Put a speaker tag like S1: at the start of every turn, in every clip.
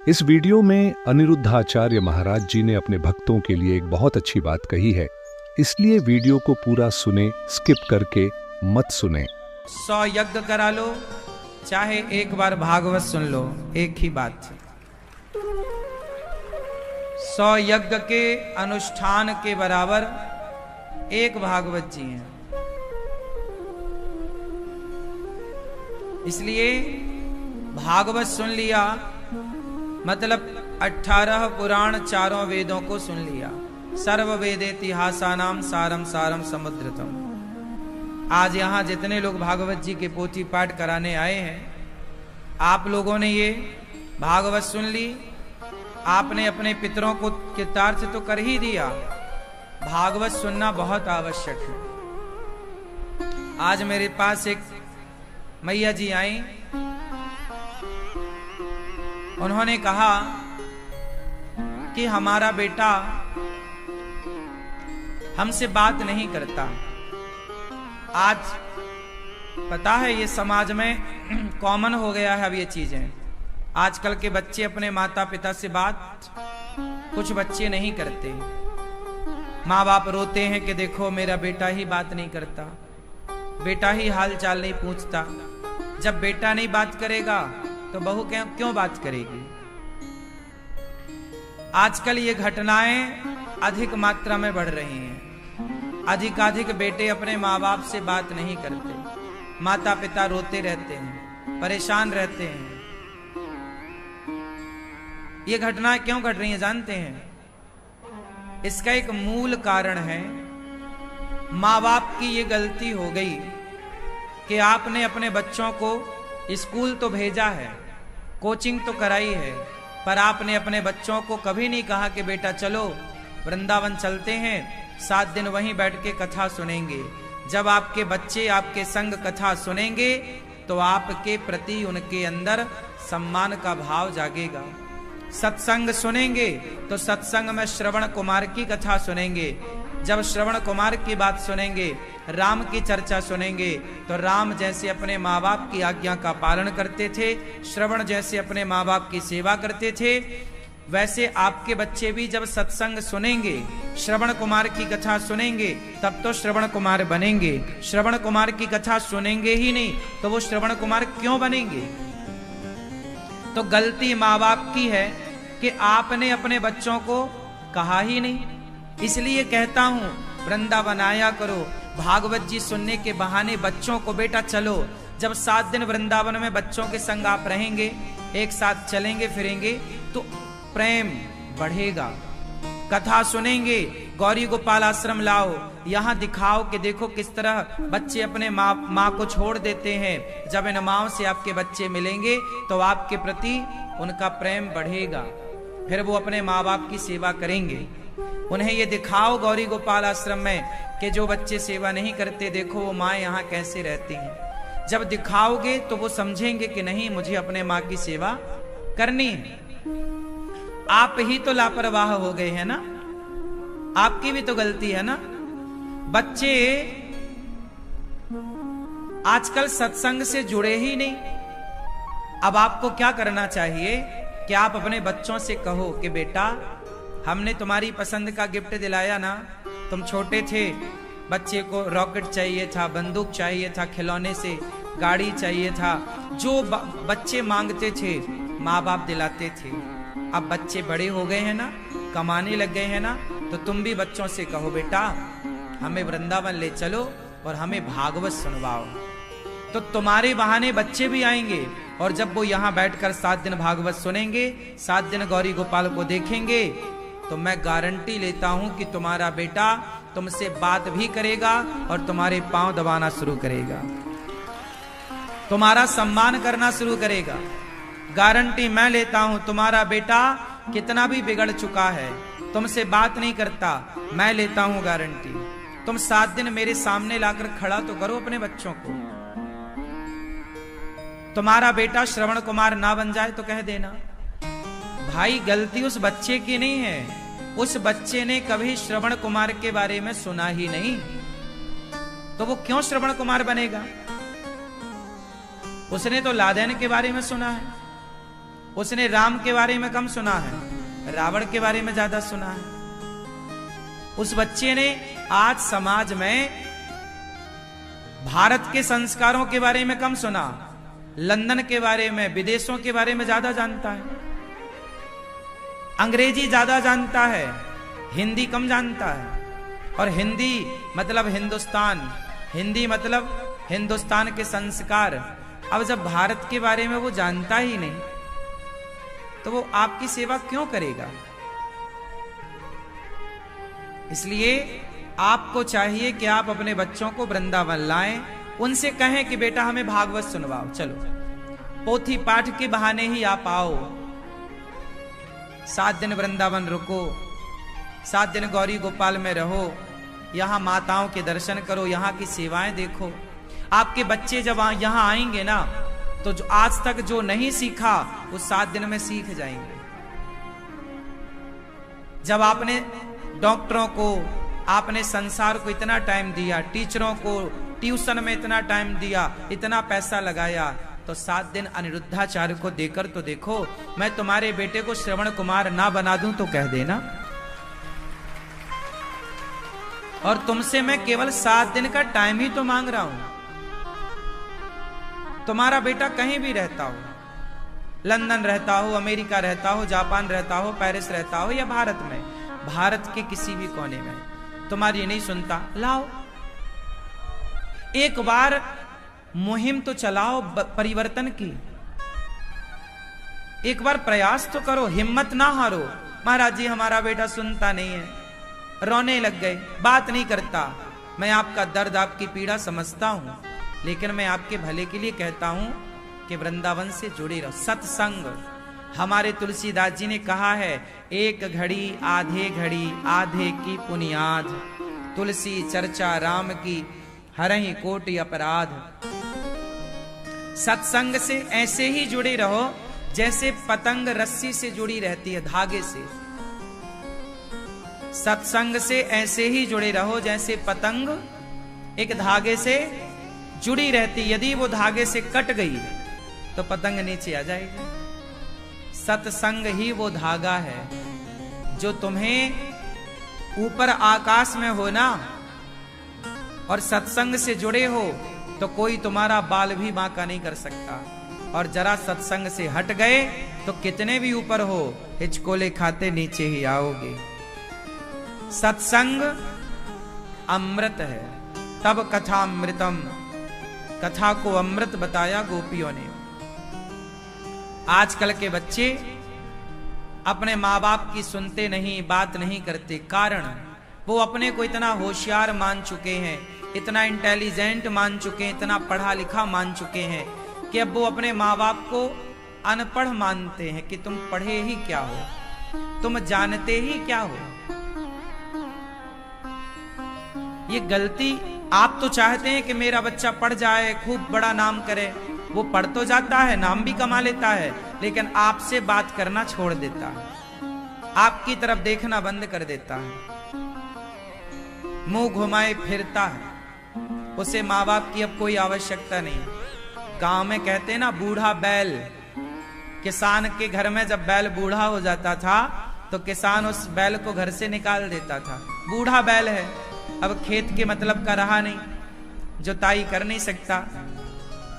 S1: इस वीडियो में अनिरुद्धाचार्य महाराज जी ने अपने भक्तों के लिए एक बहुत अच्छी बात कही है, इसलिए वीडियो को पूरा सुने, स्किप करके मत सुने।
S2: 100 यज्ञ करा लो, चाहे एक बार भागवत सुन लो, एक ही बात है। 100 यज्ञ के अनुष्ठान के बराबर एक भागवत जी हैं। इसलिए भागवत सुन लिया मतलब 18 पुराण चारों वेदों को सुन लिया। सर्व वेदेतिहासानाम सारम सारम समुद्रतम। आज यहाँ जितने लोग भागवत जी के पोथी पाठ कराने आए हैं, आप लोगों ने ये भागवत सुन ली, आपने अपने पितरों को कृतार्थ तो कर ही दिया। भागवत सुनना बहुत आवश्यक है। आज मेरे पास एक मैया जी आई, उन्होंने कहा कि हमारा बेटा हमसे बात नहीं करता। आज पता है ये समाज में कॉमन हो गया है अब ये चीजें। आजकल के बच्चे अपने माता पिता से बात, कुछ बच्चे नहीं करते। माँ बाप रोते हैं कि देखो मेरा बेटा ही बात नहीं करता, बेटा ही हाल चाल नहीं पूछता। जब बेटा नहीं बात करेगा तो बहू क्यों बात करेगी। आजकल ये घटनाएं अधिक मात्रा में बढ़ रही हैं। अधिकाधिक बेटे अपने माँ बाप से बात नहीं करते, माता पिता रोते रहते हैं, परेशान रहते हैं। ये घटनाएं क्यों घट रही हैं जानते हैं? इसका एक मूल कारण है, माँ बाप की ये गलती हो गई कि आपने अपने बच्चों को स्कूल तो भेजा है, कोचिंग तो कराई है, पर आपने अपने बच्चों को कभी नहीं कहा कि बेटा चलो वृंदावन चलते हैं, 7 दिन वहीं बैठ के कथा सुनेंगे। जब आपके बच्चे आपके संग कथा सुनेंगे तो आपके प्रति उनके अंदर सम्मान का भाव जागेगा। सत्संग सुनेंगे तो सत्संग में श्रवण कुमार की कथा सुनेंगे। जब श्रवण कुमार की बात सुनेंगे, राम की चर्चा सुनेंगे, तो राम जैसे अपने माँ बाप की आज्ञा का पालन करते थे, श्रवण जैसे अपने माँ बाप की सेवा करते थे, वैसे आपके बच्चे भी जब सत्संग सुनेंगे, श्रवण कुमार की कथा सुनेंगे, तब तो श्रवण कुमार बनेंगे। श्रवण कुमार की कथा सुनेंगे ही नहीं तो वो श्रवण कुमार क्यों बनेंगे? तो गलती माँ बाप की है कि आपने अपने बच्चों को कहा ही नहीं। इसलिए कहता हूं वृंदावन आया करो, भागवत जी सुनने के बहाने बच्चों को बेटा चलो। जब 7 दिन वृंदावन में बच्चों के संग आप रहेंगे, एक साथ चलेंगे फिरेंगे, तो प्रेम बढ़ेगा। कथा सुनेंगे, गौरी गोपाल आश्रम लाओ, यहाँ दिखाओ कि देखो किस तरह बच्चे अपने माँ को छोड़ देते हैं। जब इन माँओं से आपके बच्चे मिलेंगे तो आपके प्रति उनका प्रेम बढ़ेगा, फिर वो अपने माँ बाप की सेवा करेंगे। उन्हें ये दिखाओ गौरी गोपाल आश्रम में कि जो बच्चे सेवा नहीं करते, देखो वो माँ यहाँ कैसे रहती हैं। जब दिखाओगे तो वो समझेंगे कि नहीं, मुझे अपने माँ की सेवा करनी है। आप ही तो लापरवाह हो गए हैं ना, आपकी भी तो गलती है ना। बच्चे आजकल सत्संग से जुड़े ही नहीं। अब आपको क्या करना चाहिए कि आप अपने बच्चों से कहो कि बेटा हमने तुम्हारी पसंद का गिफ्ट दिलाया ना, तुम छोटे थे, बच्चे को रॉकेट चाहिए था, बंदूक चाहिए था, खिलौने से गाड़ी चाहिए था, जो बच्चे मांगते थे माँ बाप दिलाते थे। अब बच्चे बड़े हो गए हैं ना, कमाने लग गए हैं ना, तो तुम भी बच्चों से कहो बेटा हमें वृंदावन ले चलो और हमें भागवत सुनवाओ। तो तुम्हारे बहाने बच्चे भी आएंगे, और जब वो यहाँ बैठकर 7 दिन भागवत सुनेंगे, 7 दिन गौरी गोपाल को देखेंगे, तो मैं गारंटी लेता हूं कि तुम्हारा बेटा तुमसे बात भी करेगा और तुम्हारे पांव दबाना शुरू करेगा, तुम्हारा सम्मान करना शुरू करेगा। गारंटी मैं लेता हूं। तुम्हारा बेटा कितना भी बिगड़ चुका है, तुमसे बात नहीं करता, मैं लेता हूं गारंटी। तुम 7 दिन मेरे सामने लाकर खड़ा तो करो अपने बच्चों को। तुम्हारा बेटा श्रवण कुमार ना बन जाए तो कह देना। भाई गलती उस बच्चे की नहीं है, उस बच्चे ने कभी श्रवण कुमार के बारे में सुना ही नहीं, तो वो क्यों श्रवण कुमार बनेगा? उसने तो लादेन के बारे में सुना है, उसने राम के बारे में कम सुना है, रावण के बारे में ज्यादा सुना है। उस बच्चे ने आज समाज में भारत के संस्कारों के बारे में कम सुना, लंदन के बारे में, विदेशों के बारे में ज्यादा जानता है। अंग्रेजी ज्यादा जानता है, हिंदी कम जानता है। और हिंदी मतलब हिंदुस्तान, हिंदी मतलब हिंदुस्तान के संस्कार। अब जब भारत के बारे में वो जानता ही नहीं तो वो आपकी सेवा क्यों करेगा? इसलिए आपको चाहिए कि आप अपने बच्चों को वृंदावन लाएं, उनसे कहें कि बेटा हमें भागवत सुनवाओ, चलो पोथी पाठ के बहाने ही आप आओ, 7 दिन वृंदावन रुको, 7 दिन गौरी गोपाल में रहो, यहां माताओं के दर्शन करो, यहां की सेवाएं देखो। आपके बच्चे जब यहां आएंगे ना तो जो आज तक जो नहीं सीखा वो 7 दिन में सीख जाएंगे। जब आपने डॉक्टरों को, आपने संसार को इतना टाइम दिया, टीचरों को ट्यूशन में इतना टाइम दिया, इतना पैसा लगाया, तो 7 दिन अनिरुद्धाचार्य को देकर तो देखो। मैं तुम्हारे बेटे को श्रवण कुमार ना बना दूं तो कह देना। और तुमसे मैं केवल 7 दिन का टाइम ही तो मांग रहा हूं। तुम्हारा बेटा कहीं भी रहता हो, लंदन रहता हो, अमेरिका रहता हो, जापान रहता हो, पेरिस रहता हो या भारत में, भारत के किसी भी कोने में, तुम्हारी नहीं सुनता, लाओ एक बार मुहिम तो चलाओ परिवर्तन की, एक बार प्रयास तो करो, हिम्मत ना हारो। महाराज जी हमारा बेटा सुनता नहीं है, रोने लग गए, बात नहीं करता। मैं आपका दर्द, आपकी पीड़ा समझता हूं, लेकिन मैं आपके भले के लिए कहता हूं कि वृंदावन से जुड़े रहो। सत्संग, हमारे तुलसीदास जी ने कहा है, एक घड़ी आधे घड़ी आधे की पुनियाद, तुलसी चर्चा राम की हरहि कोटि अपराध। सत्संग से ऐसे ही जुड़े रहो जैसे पतंग रस्सी से जुड़ी रहती है, धागे से। सत्संग से ऐसे ही जुड़े रहो जैसे पतंग एक धागे से जुड़ी रहती, यदि वो धागे से कट गई तो पतंग नीचे आ जाएगी। सत्संग ही वो धागा है जो तुम्हें ऊपर आकाश में हो ना, और सत्संग से जुड़े हो तो कोई तुम्हारा बाल भी बांका नहीं कर सकता। और जरा सत्संग से हट गए तो कितने भी ऊपर हो, हिचकोले खाते नीचे ही आओगे। सत्संग अमृत है, तब कथा अमृतम, कथा को अमृत बताया गोपियों ने। आजकल के बच्चे अपने माँ बाप की सुनते नहीं, बात नहीं करते, कारण वो अपने को इतना होशियार मान चुके हैं, इतना इंटेलिजेंट मान चुके हैं, इतना पढ़ा लिखा मान चुके हैं कि अब वो अपने माँ बाप को अनपढ़ मानते हैं कि तुम पढ़े ही क्या हो, तुम जानते ही क्या हो। ये गलती, आप तो चाहते हैं कि मेरा बच्चा पढ़ जाए, खूब बड़ा नाम करे, वो पढ़ तो जाता है, नाम भी कमा लेता है, लेकिन आपसे बात करना छोड़ देता है, आपकी तरफ देखना बंद कर देता है, मुंह घुमाए फिरता है, उसे माँ बाप की अब कोई आवश्यकता नहीं। गांव में कहते हैं ना, बूढ़ा बैल, किसान के घर में जब बैल बूढ़ा हो जाता था तो किसान उस बैल को घर से निकाल देता था। बूढ़ा बैल है, अब खेत के मतलब का रहा नहीं, जुताई कर नहीं सकता,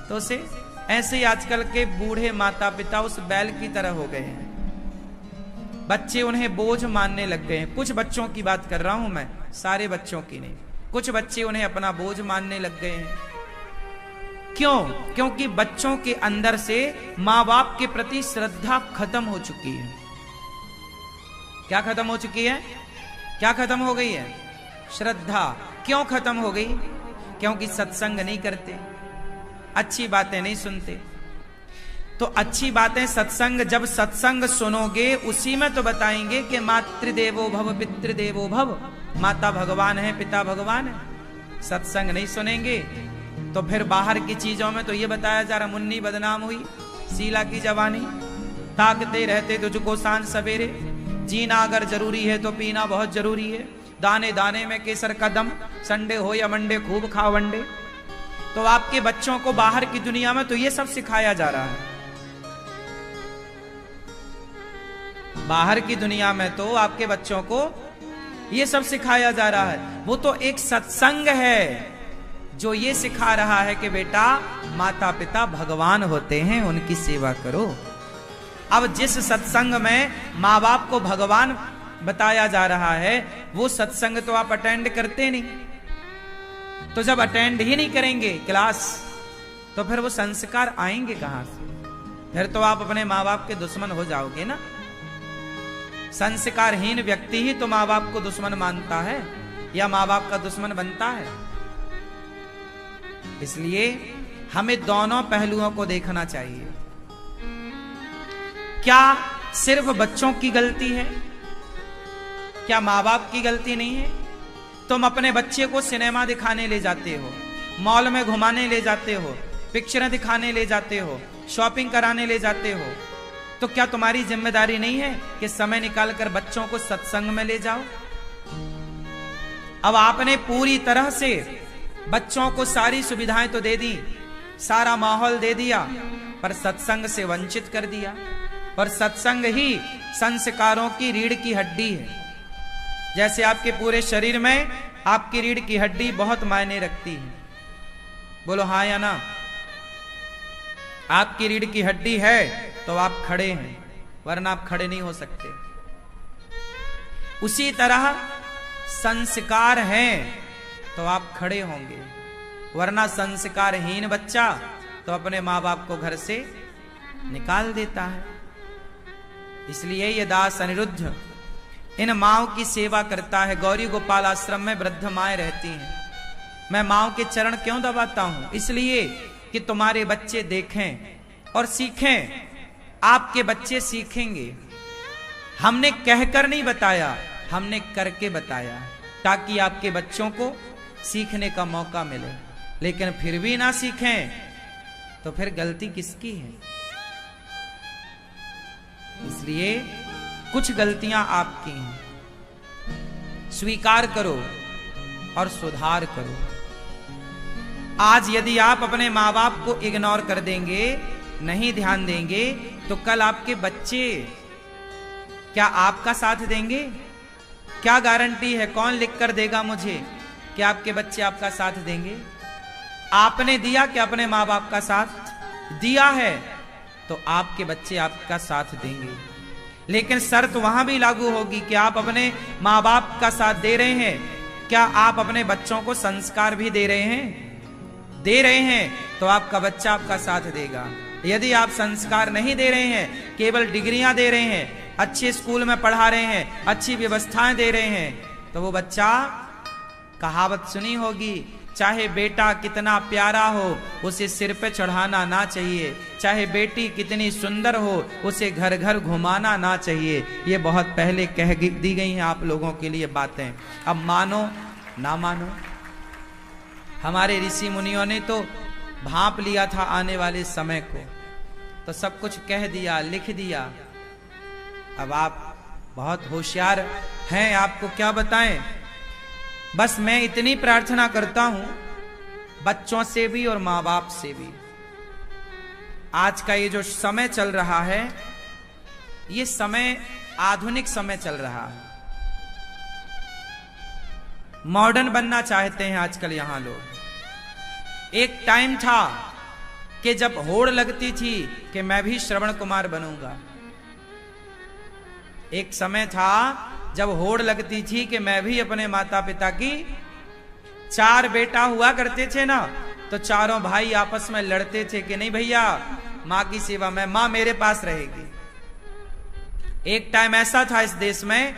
S2: तो उसे ऐसे ही आजकल के बूढ़े माता पिता उस बैल की तरह हो गए हैं। बच्चे उन्हें बोझ मानने लग गए हैं। कुछ बच्चों की बात कर रहा हूं मैं, सारे बच्चों की नहीं। कुछ बच्चे उन्हें अपना बोझ मानने लग गए हैं। क्यों? क्योंकि बच्चों के अंदर से माँ बाप के प्रति श्रद्धा खत्म हो चुकी है। क्या खत्म हो चुकी है? क्या खत्म हो गई है? श्रद्धा। क्यों खत्म हो गई? क्योंकि सत्संग नहीं करते, अच्छी बातें नहीं सुनते। तो अच्छी बातें, सत्संग, जब सत्संग सुनोगे उसी में तो बताएंगे कि मातृदेवो भव पितृदेवो भव, माता भगवान है, पिता भगवान है। सत्संग नहीं सुनेंगे तो फिर बाहर की चीजों में तो ये बताया जा रहा, मुन्नी बदनाम हुई, शीला की जवानी, ताकते रहते तुझको सांझ सवेरे, जीना अगर जरूरी है तो पीना बहुत जरूरी है, दाने दाने में केसर का दम, संडे हो या मंडे खूब खाओ वंडे। तो आपके बच्चों को बाहर की दुनिया में तो ये सब सिखाया जा रहा है। बाहर की दुनिया में तो आपके बच्चों को ये सब सिखाया जा रहा है। वो तो एक सत्संग है जो ये सिखा रहा है कि बेटा माता पिता भगवान होते हैं, उनकी सेवा करो। अब जिस सत्संग में माँ बाप को भगवान बताया जा रहा है वो सत्संग तो आप अटेंड करते नहीं। तो जब अटेंड ही नहीं करेंगे क्लास तो फिर वो संस्कार आएंगे कहां से? फिर तो आप अपने माँ बाप के दुश्मन हो जाओगे ना। संस्कारहीन व्यक्ति ही तो माँ बाप को दुश्मन मानता है या माँ बाप का दुश्मन बनता है। इसलिए हमें दोनों पहलुओं को देखना चाहिए। क्या सिर्फ बच्चों की गलती है? क्या माँ बाप की गलती नहीं है? तुम अपने बच्चे को सिनेमा दिखाने ले जाते हो, मॉल में घुमाने ले जाते हो, पिक्चरें दिखाने ले जाते हो, शॉपिंग कराने ले जाते हो, तो क्या तुम्हारी जिम्मेदारी नहीं है कि समय निकालकर बच्चों को सत्संग में ले जाओ? अब आपने पूरी तरह से बच्चों को सारी सुविधाएं तो दे दी, सारा माहौल दे दिया, पर सत्संग से वंचित कर दिया। पर सत्संग ही संस्कारों की रीढ़ की हड्डी है। जैसे आपके पूरे शरीर में आपकी रीढ़ की हड्डी बहुत मायने रखती है। बोलो हाँ या ना? आपकी रीढ़ की हड्डी है तो आप खड़े हैं, वरना आप खड़े नहीं हो सकते। उसी तरह संस्कार हैं तो आप खड़े होंगे, वरना संस्कारहीन बच्चा तो अपने माँ बाप को घर से निकाल देता है। इसलिए ये दास अनिरुद्ध इन माओं की सेवा करता है। गौरी गोपाल आश्रम में वृद्ध माएं रहती हैं। मैं माओं के चरण क्यों दबाता हूं? इसलिए कि तुम्हारे बच्चे देखें और सीखें। आपके बच्चे सीखेंगे। हमने कहकर नहीं बताया, हमने करके बताया, ताकि आपके बच्चों को सीखने का मौका मिले। लेकिन फिर भी ना सीखें तो फिर गलती किसकी है? इसलिए कुछ गलतियां आपकी हैं, स्वीकार करो और सुधार करो। आज यदि आप अपने माँ बाप को इग्नोर कर देंगे, नहीं ध्यान देंगे, तो कल आपके बच्चे क्या आपका साथ देंगे? क्या गारंटी है? कौन लिख कर देगा मुझे कि आपके बच्चे आपका साथ देंगे? आपने दिया कि अपने माँ बाप का साथ दिया है तो आपके बच्चे आपका साथ देंगे। लेकिन शर्त वहां भी लागू होगी कि आप अपने माँ बाप का साथ दे रहे हैं, क्या आप अपने बच्चों को संस्कार भी दे रहे हैं? दे रहे हैं तो आपका बच्चा आपका साथ देगा। यदि आप संस्कार नहीं दे रहे हैं, केवल डिग्रियां दे रहे हैं, अच्छे स्कूल में पढ़ा रहे हैं, अच्छी व्यवस्थाएं दे रहे हैं, तो वो बच्चा, कहावत सुनी होगी, चाहे बेटा कितना प्यारा हो उसे सिर पे चढ़ाना ना चाहिए, चाहे बेटी कितनी सुंदर हो उसे घर घर घुमाना ना चाहिए। ये बहुत पहले कह दी गई हैं आप लोगों के लिए बातें। अब मानो ना मानो, हमारे ऋषि मुनियों ने तो भांप लिया था आने वाले समय को, तो सब कुछ कह दिया, लिख दिया। अब आप बहुत होशियार हैं, आपको क्या बताएं। बस मैं इतनी प्रार्थना करता हूं बच्चों से भी और माँ बाप से भी। आज का ये जो समय चल रहा है, ये समय आधुनिक समय चल रहा है। मॉडर्न बनना चाहते हैं आजकल यहां लोग। एक टाइम था कि जब होड़ लगती थी कि मैं भी श्रवण कुमार बनूंगा। एक समय था जब होड़ लगती थी कि मैं भी अपने माता पिता की, 4 बेटा हुआ करते थे ना, तो चारों भाई आपस में लड़ते थे कि नहीं भैया माँ की सेवा में, माँ मेरे पास रहेगी। एक टाइम ऐसा था इस देश में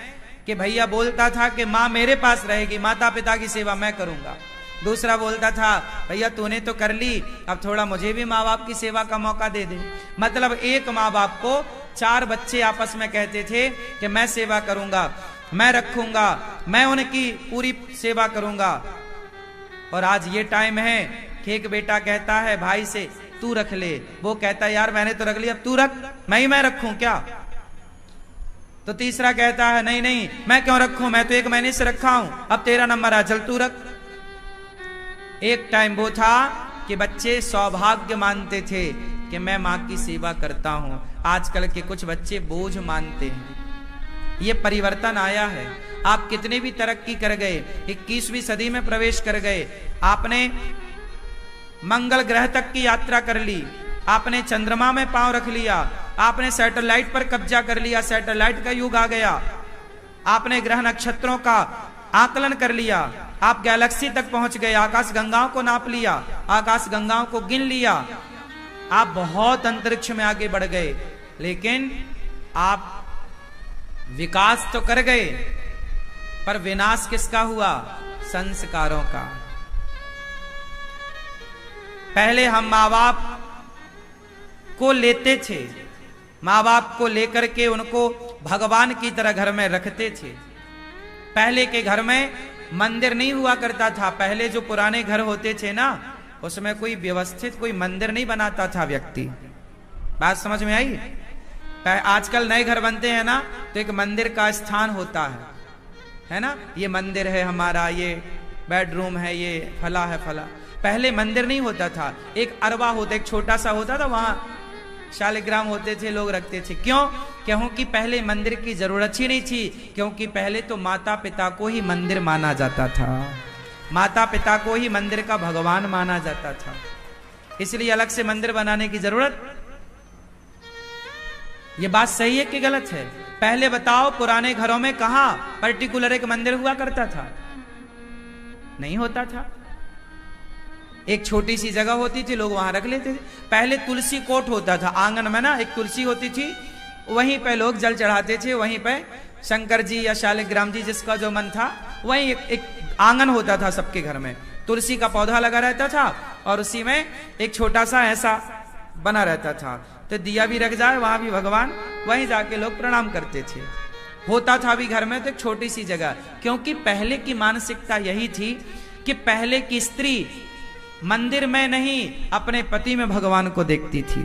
S2: कि भैया बोलता था कि माँ मेरे पास रहेगी, माता पिता की सेवा मैं करूंगा। दूसरा बोलता था भैया तूने तो कर ली, अब थोड़ा मुझे भी माँ बाप की सेवा का मौका दे दे। मतलब एक माँ बाप को 4 बच्चे आपस में कहते थे कि मैं सेवा करूंगा, मैं रखूंगा, मैं उनकी पूरी सेवा करूंगा। और आज ये टाइम है कि एक बेटा कहता है भाई से तू रख ले, वो कहता है यार मैंने तो रख लिया, अब तू रख, मैं रखूं क्या? तो तीसरा कहता है नहीं नहीं मैं क्यों रखूं, मैं तो 1 महीने से रखा हूं, अब तेरा नंबर आ, चल तू रख। एक टाइम वो था कि बच्चे सौभाग्य मानते थे कि मैं माँ की सेवा करता हूं। आजकल के कुछ बच्चे बोझ मानते हैं। ये परिवर्तन आया है। आप कितने भी तरक्की कर गए, 21वीं सदी में प्रवेश कर गए, आपने मंगल ग्रह तक की यात्रा कर ली, आपने चंद्रमा में पांव रख लिया, आपने सैटेलाइट पर कब्जा कर लिया, सैटेलाइट का युग आ गया, आपने ग्रह नक्षत्रों का आकलन कर लिया, आप गैलेक्सी तक पहुंच गए, आकाश गंगाओं को नाप लिया, आकाश गंगाओं को गिन लिया, आप बहुत अंतरिक्ष में आगे बढ़ गए, लेकिन आप विकास तो कर गए, पर विनाश किसका हुआ? संस्कारों का। पहले हम माँ बाप को लेते थे, माँ बाप को लेकर के उनको भगवान की तरह घर में रखते थे। पहले के घर में मंदिर नहीं हुआ करता था। पहले जो पुराने घर होते थे ना, उसमें कोई व्यवस्थित कोई मंदिर नहीं बनाता था व्यक्ति। बात समझ में आई? आजकल नए घर बनते हैं ना, तो एक मंदिर का स्थान होता है ना, ये मंदिर है हमारा, ये बेडरूम है, ये फला है फला। पहले मंदिर नहीं होता था, एक अरवा होता, एक छोटा सा होता था, वहां शालिग्राम होते थे, लोग रखते थे। क्यों? क्योंकि पहले मंदिर की जरूरत ही नहीं थी, क्योंकि पहले तो माता पिता को ही मंदिर माना जाता था, माता पिता को ही मंदिर का भगवान माना जाता था, इसलिए अलग से मंदिर बनाने की जरूरत। ये बात सही है कि गलत है? पहले बताओ, पुराने घरों में कहां पर्टिकुलर एक मंदिर हुआ करता था? नहीं होता था। एक छोटी सी जगह होती थी, लोग वहां रख लेते थे। पहले तुलसी कोट होता था आंगन में ना, एक तुलसी होती थी, वहीं पे लोग जल चढ़ाते थे, वहीं पे शंकर जी या शालिग्राम जी जिसका जो मन था, वहीं एक आंगन होता था सबके घर में, तुलसी का पौधा लगा रहता था और उसी में एक छोटा सा ऐसा बना रहता था, तो दिया भी रख जाए, वहां भी भगवान, वहीं जाके लोग प्रणाम करते थे। होता था भी घर में तो एक छोटी सी जगह, क्योंकि पहले की मानसिकता यही थी कि पहले की स्त्री मंदिर में नहीं अपने पति में भगवान को देखती थी,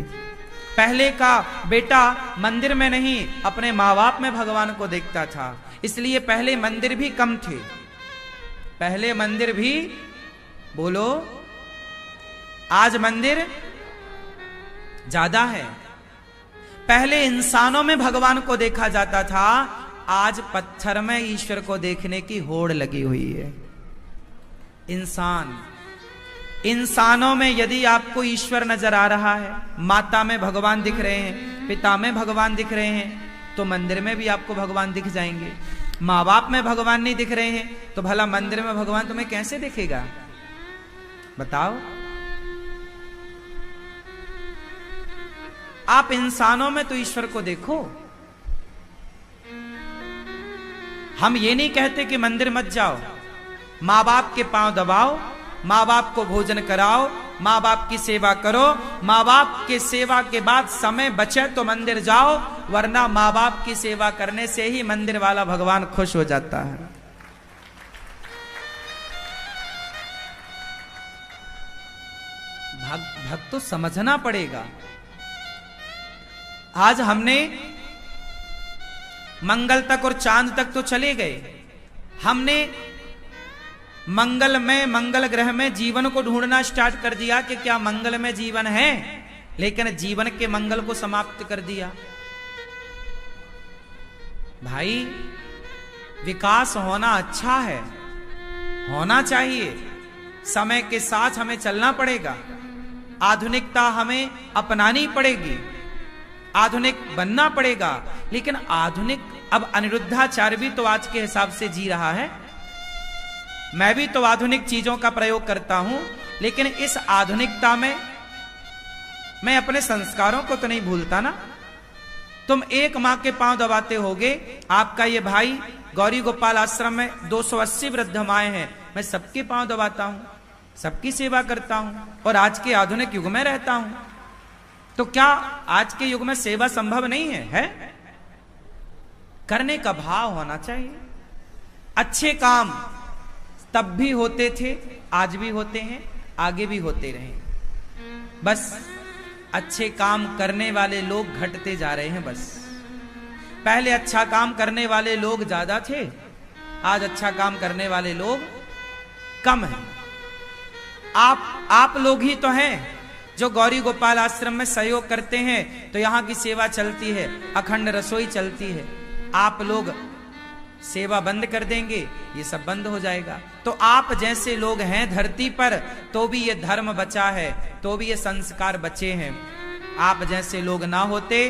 S2: पहले का बेटा मंदिर में नहीं अपने माँ बाप में भगवान को देखता था, इसलिए पहले मंदिर भी कम थे, पहले मंदिर भी, बोलो, आज मंदिर ज्यादा है। पहले इंसानों में भगवान को देखा जाता था, आज पत्थर में ईश्वर को देखने की होड़ लगी हुई है। इंसानों में यदि आपको ईश्वर नजर आ रहा है, माता में भगवान दिख रहे हैं, पिता में भगवान दिख रहे हैं, तो मंदिर में भी आपको भगवान दिख जाएंगे। माँ बाप में भगवान नहीं दिख रहे हैं, तो भला मंदिर में भगवान तुम्हें कैसे दिखेगा? बताओ। आप इंसानों में तो ईश्वर को देखो। हम ये नहीं कहते कि मंदिर मत जाओ, माँ बाप के पांव दबाओ, माँ बाप को भोजन कराओ, माँ बाप की सेवा करो, माँ बाप के सेवा के बाद समय बचे तो मंदिर जाओ, वरना माँ बाप की सेवा करने से ही मंदिर वाला भगवान खुश हो जाता है। भक्त तो समझना पड़ेगा। आज हमने मंगल तक और चांद तक तो चले गए, हमने मंगल में, मंगल ग्रह में जीवन को ढूंढना स्टार्ट कर दिया कि क्या मंगल में जीवन है, लेकिन जीवन के मंगल को समाप्त कर दिया। भाई, विकास होना अच्छा है, होना चाहिए, समय के साथ हमें चलना पड़ेगा, आधुनिकता हमें अपनानी पड़ेगी, आधुनिक बनना पड़ेगा। लेकिन आधुनिक, अब अनिरुद्धाचार्य भी तो आज के हिसाब से जी रहा है, मैं भी तो आधुनिक चीजों का प्रयोग करता हूं, लेकिन इस आधुनिकता में मैं अपने संस्कारों को तो नहीं भूलता ना। तुम एक मां के पांव दबाते होगे, आपका ये भाई गौरी गोपाल आश्रम में 280 वृद्ध माएं हैं, मैं सबके पांव दबाता हूं, सबकी सेवा करता हूं, और आज के आधुनिक युग में रहता हूं। तो क्या आज के युग में सेवा संभव नहीं है? करने का भाव होना चाहिए। अच्छे काम तब भी होते थे, आज भी होते हैं, आगे भी होते रहे। बस अच्छे काम करने वाले लोग घटते जा रहे हैं। बस पहले अच्छा काम करने वाले लोग ज्यादा थे, आज अच्छा काम करने वाले लोग कम हैं। आप लोग ही तो हैं जो गौरी गोपाल आश्रम में सहयोग करते हैं, तो यहां की सेवा चलती है, अखंड रसोई चलती है। आप लोग सेवा बंद कर देंगे, ये सब बंद हो जाएगा। तो आप जैसे लोग हैं धरती पर, तो भी ये धर्म बचा है, तो भी ये संस्कार बचे हैं। आप जैसे लोग ना होते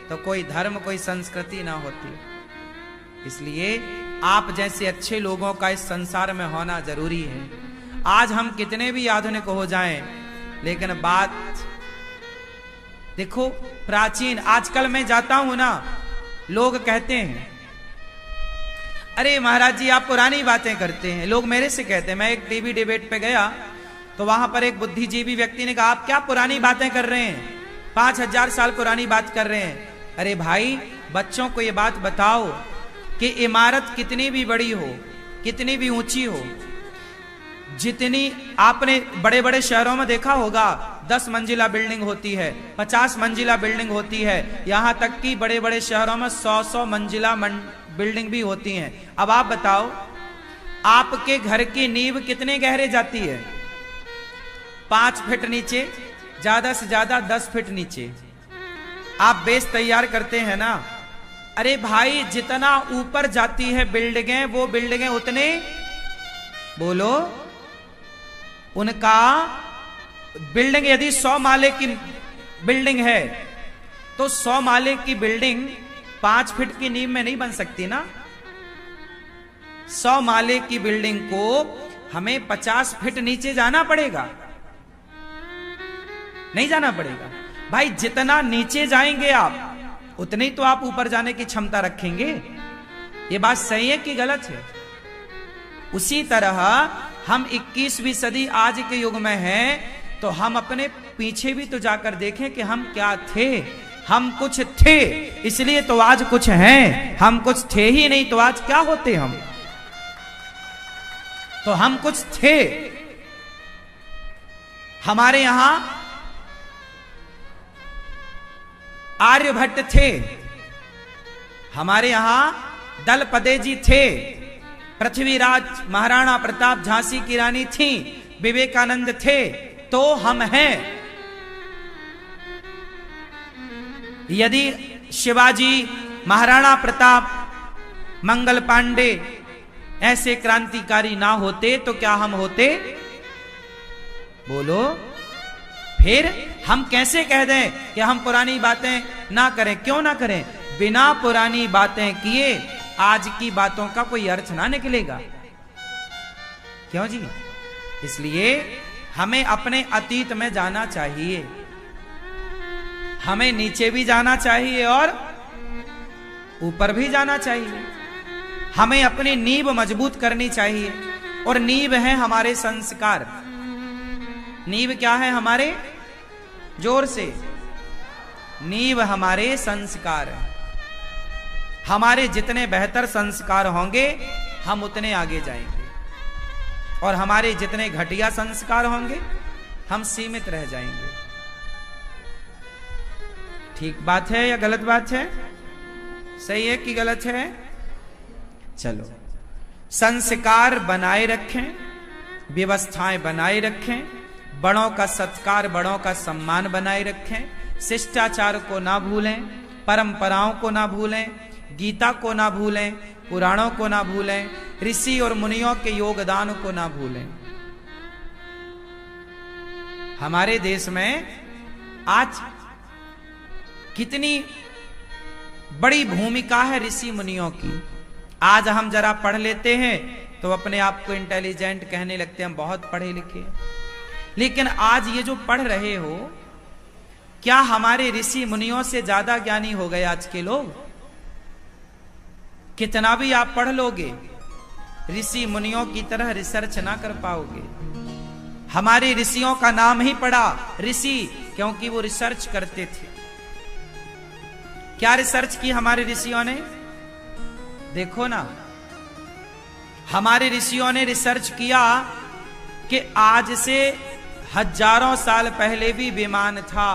S2: तो कोई धर्म कोई संस्कृति ना होती। इसलिए आप जैसे अच्छे लोगों का इस संसार में होना जरूरी है। आज हम कितने भी आधुनिक हो जाएं, लेकिन बात देखो प्राचीन। आजकल मैं जाता हूं ना, लोग कहते हैं अरे महाराज जी आप पुरानी बातें करते हैं। लोग मेरे से कहते हैं, मैं एक टीवी डिबेट पे गया तो वहां पर एक बुद्धिजीवी व्यक्ति ने कहा आप क्या पुरानी बातें कर रहे हैं, 5000 साल पुरानी बात कर रहे हैं। अरे भाई बच्चों को ये बात बताओ कि इमारत कितनी भी बड़ी हो, कितनी भी ऊंची हो, जितनी आपने बड़े बड़े शहरों में देखा होगा 10 मंजिला बिल्डिंग होती है, 50 मंजिला बिल्डिंग होती है, यहां तक कि बड़े बड़े शहरों में 100 मंजिला बिल्डिंग भी होती हैं। अब आप बताओ आपके घर की नींव कितने गहरे जाती है? 5 फीट नीचे, ज्यादा से ज्यादा 10 फीट नीचे आप बेस तैयार करते हैं ना। अरे भाई जितना ऊपर जाती है बिल्डिंगें, वो बिल्डिंगें उतने बोलो उनका बिल्डिंग यदि 100 माले की बिल्डिंग है तो 100 माले की बिल्डिंग 5 फीट की नींव में नहीं बन सकती ना। 100 माले की बिल्डिंग को हमें 50 फीट नीचे जाना पड़ेगा, नहीं जाना पड़ेगा भाई। जितना नीचे जाएंगे आप उतनी तो आप ऊपर जाने की क्षमता रखेंगे। ये बात सही है कि गलत है? उसी तरह हम 21वीं सदी आज के युग में हैं, तो हम अपने पीछे भी तो जाकर देखें कि हम क्या थे। हम कुछ थे इसलिए तो आज कुछ हैं, हम कुछ थे ही नहीं तो आज क्या होते हम। तो हम कुछ थे। हमारे यहां आर्यभट्ट थे, हमारे यहां दलपदे जी थे, पृथ्वीराज महाराणा प्रताप झांसी की रानी थी, विवेकानंद थे, तो हम हैं। यदि शिवाजी, महाराणा प्रताप, मंगल पांडे ऐसे क्रांतिकारी ना होते तो क्या हम होते? बोलो। फिर हम कैसे कह दें कि हम पुरानी बातें ना करें? क्यों ना करें? बिना पुरानी बातें किए आज की बातों का कोई अर्थ ना निकलेगा। क्यों जी? इसलिए हमें अपने अतीत में जाना चाहिए, हमें नीचे भी जाना चाहिए और ऊपर भी जाना चाहिए। हमें अपनी नींव मजबूत करनी चाहिए, और नींव है हमारे संस्कार। नींव क्या है हमारे? जोर से, नींव हमारे संस्कार। हमारे जितने बेहतर संस्कार होंगे हम उतने आगे जाएंगे, और हमारे जितने घटिया संस्कार होंगे हम सीमित रह जाएंगे। ठीक बात है या गलत बात है? सही है कि गलत है? चलो, संस्कार बनाए रखें, व्यवस्थाएं बनाए रखें, बड़ों का सत्कार, बड़ों का सम्मान बनाए रखें, शिष्टाचार को ना भूलें, परंपराओं को ना भूलें, गीता को ना भूलें, पुराणों को ना भूलें, ऋषि और मुनियों के योगदान को ना भूलें। हमारे देश में आज कितनी बड़ी भूमिका है ऋषि मुनियों की। आज हम जरा पढ़ लेते हैं तो अपने आप को इंटेलिजेंट कहने लगते हैं, हम बहुत पढ़े लिखे। लेकिन आज ये जो पढ़ रहे हो, क्या हमारे ऋषि मुनियों से ज्यादा ज्ञानी हो गए आज के लोग? कितना भी आप पढ़ लोगे, ऋषि मुनियों की तरह रिसर्च ना कर पाओगे। हमारे ऋषियों का नाम ही पड़ा ऋषि, क्योंकि वो रिसर्च करते थे। क्या रिसर्च की हमारे ऋषियों ने? देखो ना, हमारे ऋषियों ने रिसर्च किया कि आज से हजारों साल पहले भी विमान था।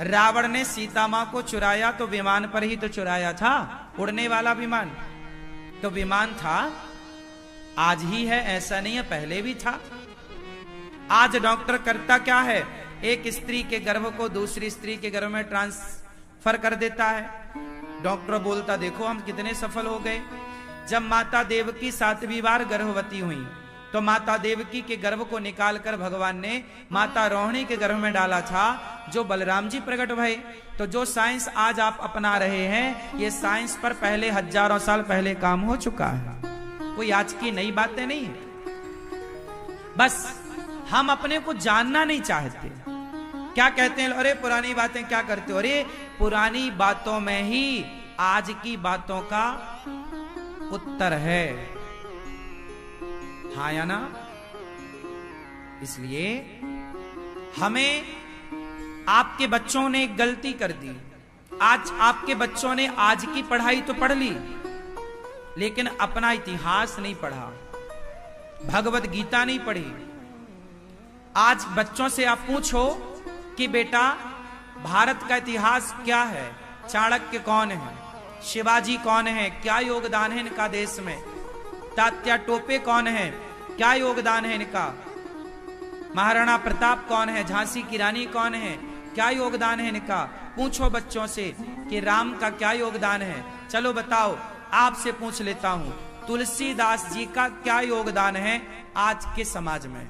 S2: रावण ने सीता मां को चुराया तो विमान पर ही तो चुराया था, उड़ने वाला विमान। तो विमान था, आज ही है ऐसा नहीं है, पहले भी था। आज डॉक्टर करता क्या है? एक स्त्री के गर्भ को दूसरी स्त्री के गर्भ में ट्रांसफर कर देता है। डॉक्टर बोलता देखो हम कितने सफल हो गए। जब माता देवकी 7वीं बार गर्भवती हुई तो माता देवकी के गर्भ को निकालकर भगवान ने माता रोहिणी के गर्भ में डाला था, जो बलराम जी प्रकट भये। तो जो साइंस आज आप अपना रहे हैं, ये साइंस पर पहले हजारों साल पहले काम हो चुका है, कोई आज की नई बातें नहीं है। बस हम अपने को जानना नहीं चाहते। क्या कहते हैं, अरे पुरानी बातें क्या करते हो? अरे पुरानी बातों में ही आज की बातों का उत्तर है, हाँ या ना? इसलिए हमें, आपके बच्चों ने एक गलती कर दी। आज आपके बच्चों ने आज की पढ़ाई तो पढ़ ली, लेकिन अपना इतिहास नहीं पढ़ा, भगवत गीता नहीं पढ़ी। आज बच्चों से आप पूछो कि बेटा भारत का इतिहास क्या है, चाणक्य कौन है, शिवाजी कौन है, क्या योगदान है इनका देश में, तात्या टोपे कौन है, क्या योगदान है इनका, महाराणा प्रताप कौन है, झांसी की रानी कौन है, क्या योगदान है इनका। पूछो बच्चों से कि राम का क्या योगदान है। चलो बताओ, आपसे पूछ लेता हूं, तुलसीदास जी का क्या योगदान है आज के समाज में?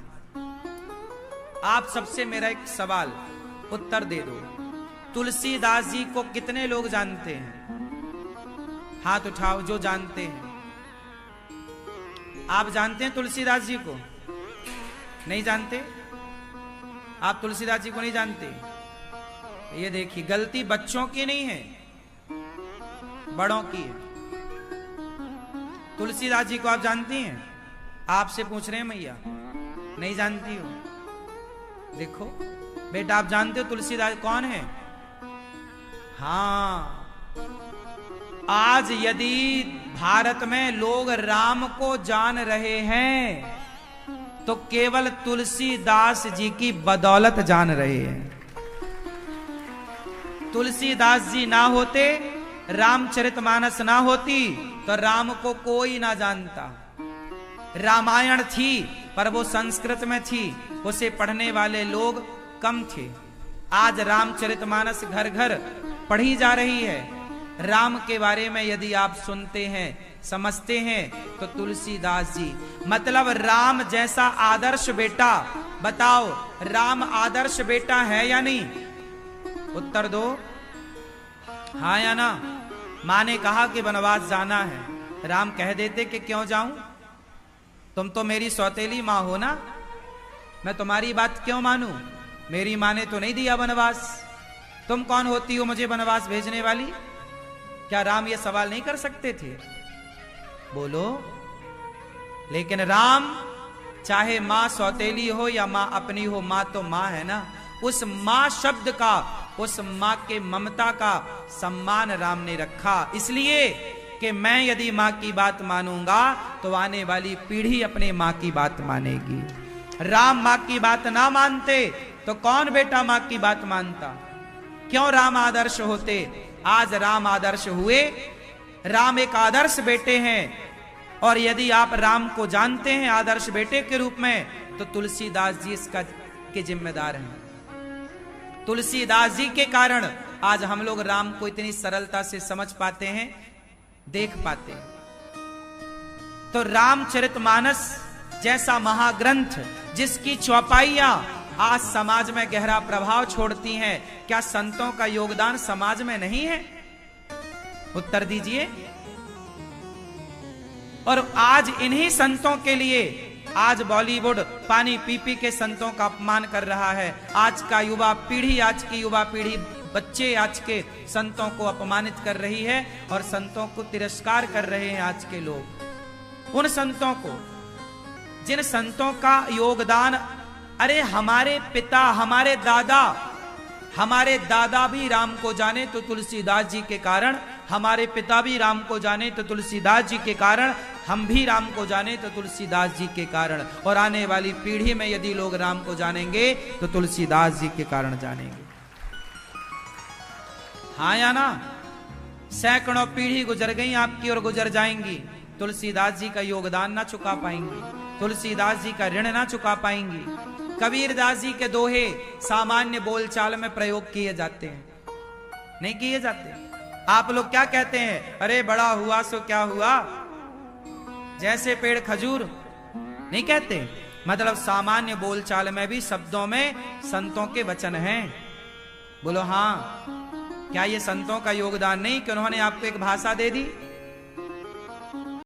S2: आप सबसे मेरा एक सवाल, उत्तर दे दो। तुलसीदास जी को कितने लोग जानते हैं? हाथ उठाओ जो जानते हैं। आप जानते हैं तुलसीदास जी को? नहीं जानते? आप तुलसीदास जी को नहीं जानते? ये देखिए, गलती बच्चों की नहीं है, बड़ों की है। तुलसीदास जी को आप जानती हैं? आपसे पूछ रहे हैं मैया, नहीं जानती हो? देखो बेटा, आप जानते हो तुलसीदास कौन है? हाँ, आज यदि भारत में लोग राम को जान रहे हैं तो केवल तुलसीदास जी की बदौलत जान रहे हैं। तुलसीदास जी ना होते, रामचरितमानस ना होती, तो राम को कोई ना जानता। रामायण थी पर वो संस्कृत में थी, उसे पढ़ने वाले लोग कम थे। आज रामचरितमानस घर घर पढ़ी जा रही है। राम के बारे में यदि आप सुनते हैं, समझते हैं, तो तुलसीदास जी, मतलब राम जैसा आदर्श बेटा, बताओ राम आदर्श बेटा है या नहीं? उत्तर दो, हाँ या ना? मां ने कहा कि वनवास जाना है, राम कह देते कि क्यों जाऊं, तुम तो मेरी सौतेली मां हो ना, मैं तुम्हारी बात क्यों मानूं? मेरी मां ने तो नहीं दिया वनवास, तुम कौन होती हो मुझे वनवास भेजने वाली? क्या राम ये सवाल नहीं कर सकते थे? बोलो। लेकिन राम, चाहे मां सौतेली हो या मां अपनी हो, मां तो मां है ना। उस मां शब्द का, उस मां के ममता का सम्मान राम ने रखा, इसलिए कि मैं यदि मां की बात मानूंगा तो आने वाली पीढ़ी अपने मां की बात मानेगी। राम मां की बात ना मानते तो कौन बेटा मां की बात मानता? क्यों राम आदर्श होते? आज राम आदर्श हुए, राम एक आदर्श बेटे हैं। और यदि आप राम को जानते हैं आदर्श बेटे के रूप में, तो तुलसीदास जी इसका के जिम्मेदार हैं। तुलसीदास जी के कारण आज हम लोग राम को इतनी सरलता से समझ पाते हैं, देख पाते हैं। तो रामचरितमानस जैसा महाग्रंथ, जिसकी चौपाइयां आज समाज में गहरा प्रभाव छोड़ती हैं, क्या संतों का योगदान समाज में नहीं है? उत्तर दीजिए। और आज इन्हीं संतों के लिए आज बॉलीवुड पानी पी पी के संतों का अपमान कर रहा है। आज का युवा पीढ़ी, आज की युवा पीढ़ी, बच्चे आज के संतों को अपमानित कर रही है और संतों को तिरस्कार कर रहे हैं आज के लोग। उन संतों को, जिन संतों का योगदान, अरे हमारे पिता, हमारे दादा भी राम को जाने तो तुलसीदास जी के कारण, हमारे पिता भी राम को जाने तो तुलसीदास जी के कारण, हम भी राम को जाने तो तुलसीदास जी के कारण, और आने वाली पीढ़ी में यदि लोग राम को जानेंगे तो तुलसीदास जी के कारण जानेंगे। हाँ या ना? सैकड़ों पीढ़ी गुजर गई आपकी और गुजर जाएंगी, तुलसीदास जी का योगदान ना चुका पाएंगी, तुलसीदास जी का ऋण ना चुका पाएंगी। कबीरदास जी के दोहे सामान्य बोलचाल में प्रयोग किए जाते हैं, नहीं किए जाते? आप लोग क्या कहते हैं, अरे बड़ा हुआ सो क्या हुआ, जैसे पेड़ खजूर, नहीं कहते। मतलब सामान्य बोलचाल में भी शब्दों में संतों के वचन हैं। बोलो हाँ, क्या ये संतों का योगदान नहीं कि उन्होंने आपको एक भाषा दे दी।